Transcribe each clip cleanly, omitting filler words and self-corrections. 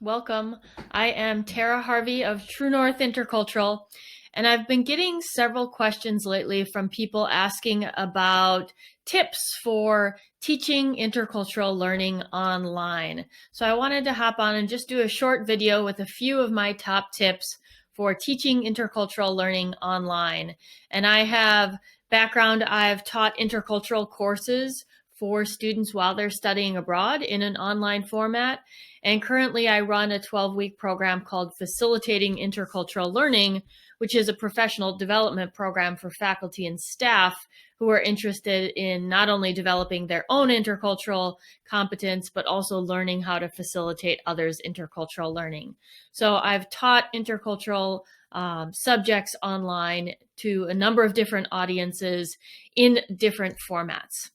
Welcome. I am Tara Harvey of True North Intercultural, and I've been getting several questions lately from people asking about tips for teaching intercultural learning online. So I wanted to hop on and just do a short video with a few of my top tips for teaching intercultural learning online. And I have background, I've taught intercultural courses for students while they're studying abroad in an online format. And currently I run a 12-week program called Facilitating Intercultural Learning, which is a professional development program for faculty and staff who are interested in not only developing their own intercultural competence, but also learning how to facilitate others' intercultural learning. So I've taught intercultural subjects online to a number of different audiences in different formats.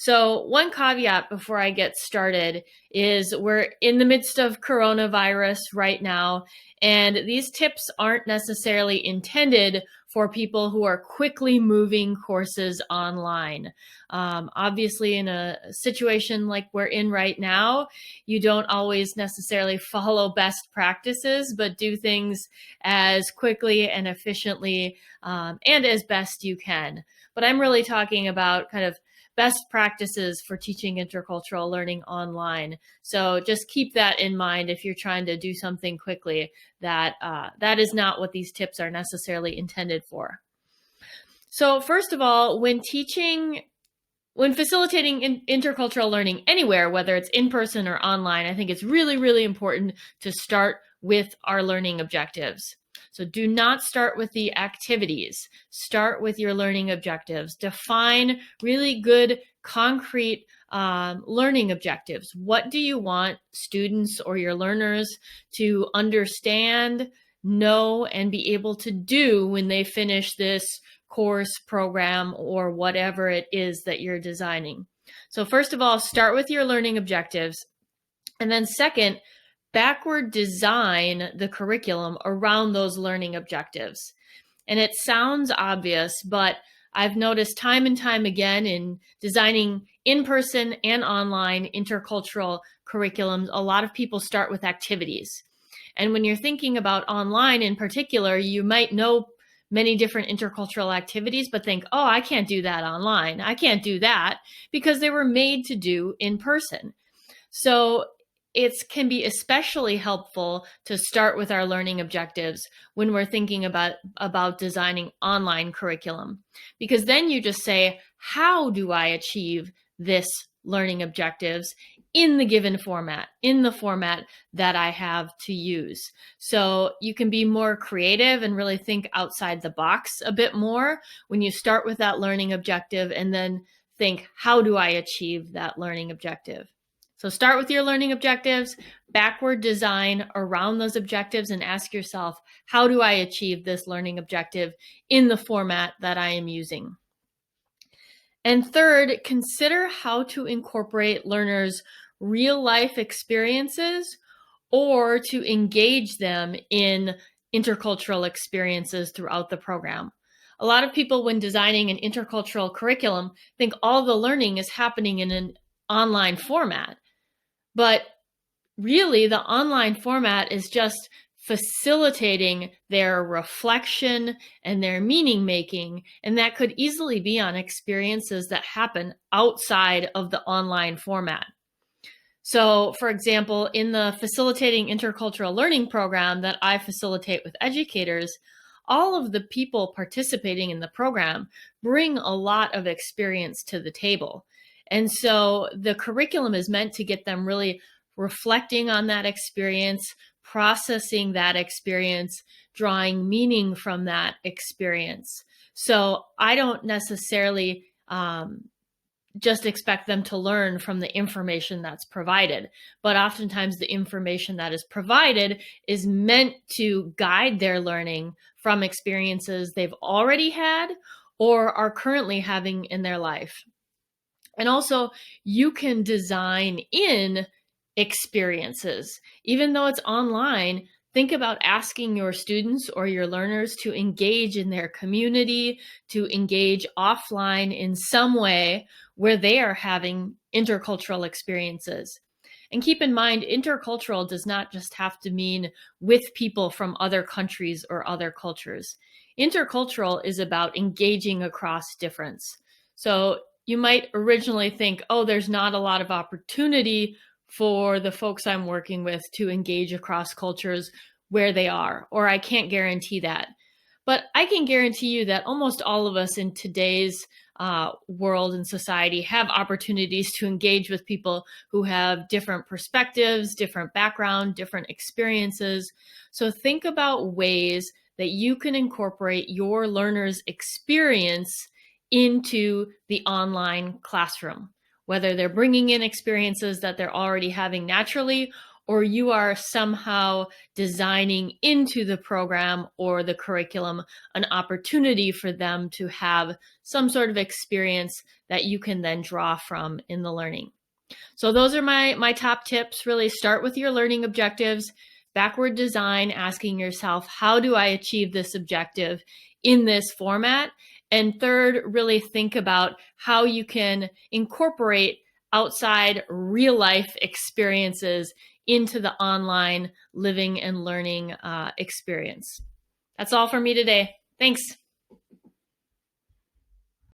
So one caveat before I get started is we're in the midst of coronavirus right now, and these tips aren't necessarily intended for people who are quickly moving courses online. Obviously, in a situation like we're in right now, you don't always necessarily follow best practices, but do things as quickly and efficiently and as best you can. But I'm really talking about kind of best practices for teaching intercultural learning online. So just keep that in mind if you're trying to do something quickly, that that is not what these tips are necessarily intended for. So first of all, when facilitating intercultural learning anywhere, whether it's in person or online, I think it's really, really important to start with our learning objectives. So do not start with the activities. Start with your learning objectives. Define really good, concrete learning objectives. What do you want students or your learners to understand, know, and be able to do when they finish this course, program, or whatever it is that you're designing? So first of all, start with your learning objectives. And then second, backward design the curriculum around those learning objectives. And it sounds obvious, but I've noticed time and time again in designing in-person and online intercultural curriculums, a lot of people start with activities. And when you're thinking about online in particular, you might know many different intercultural activities, but think, oh, I can't do that online. I can't do that because they were made to do in person. So it can be especially helpful to start with our learning objectives when we're thinking about designing online curriculum, because then you just say, how do I achieve this learning objectives in the given format, in the format that I have to use? So you can be more creative and really think outside the box a bit more when you start with that learning objective and then think, how do I achieve that learning objective? So start with your learning objectives, backward design around those objectives, and ask yourself, how do I achieve this learning objective in the format that I am using? And third, consider how to incorporate learners' real-life experiences or to engage them in intercultural experiences throughout the program. A lot of people, when designing an intercultural curriculum, think all the learning is happening in an online format. But really, the online format is just facilitating their reflection and their meaning making, and that could easily be on experiences that happen outside of the online format. So, for example, in the Facilitating Intercultural Learning program that I facilitate with educators, all of the people participating in the program bring a lot of experience to the table. And so the curriculum is meant to get them really reflecting on that experience, processing that experience, drawing meaning from that experience. So I don't necessarily just expect them to learn from the information that's provided, but oftentimes the information that is provided is meant to guide their learning from experiences they've already had or are currently having in their life. And also, you can design in experiences. Even though it's online, think about asking your students or your learners to engage in their community, to engage offline in some way where they are having intercultural experiences. And keep in mind, intercultural does not just have to mean with people from other countries or other cultures. Intercultural is about engaging across difference. So you might originally think, oh, there's not a lot of opportunity for the folks I'm working with to engage across cultures where they are, or I can't guarantee that. But I can guarantee you that almost all of us in today's world and society have opportunities to engage with people who have different perspectives, different background, different experiences. So think about ways that you can incorporate your learner's experience into the online classroom, whether they're bringing in experiences that they're already having naturally, or you are somehow designing into the program or the curriculum an opportunity for them to have some sort of experience that you can then draw from in the learning. So those are my top tips. Really start with your learning objectives, backward design, asking yourself, how do I achieve this objective in this format? And third, really think about how you can incorporate outside real life experiences into the online living and learning experience. That's all for me today. Thanks.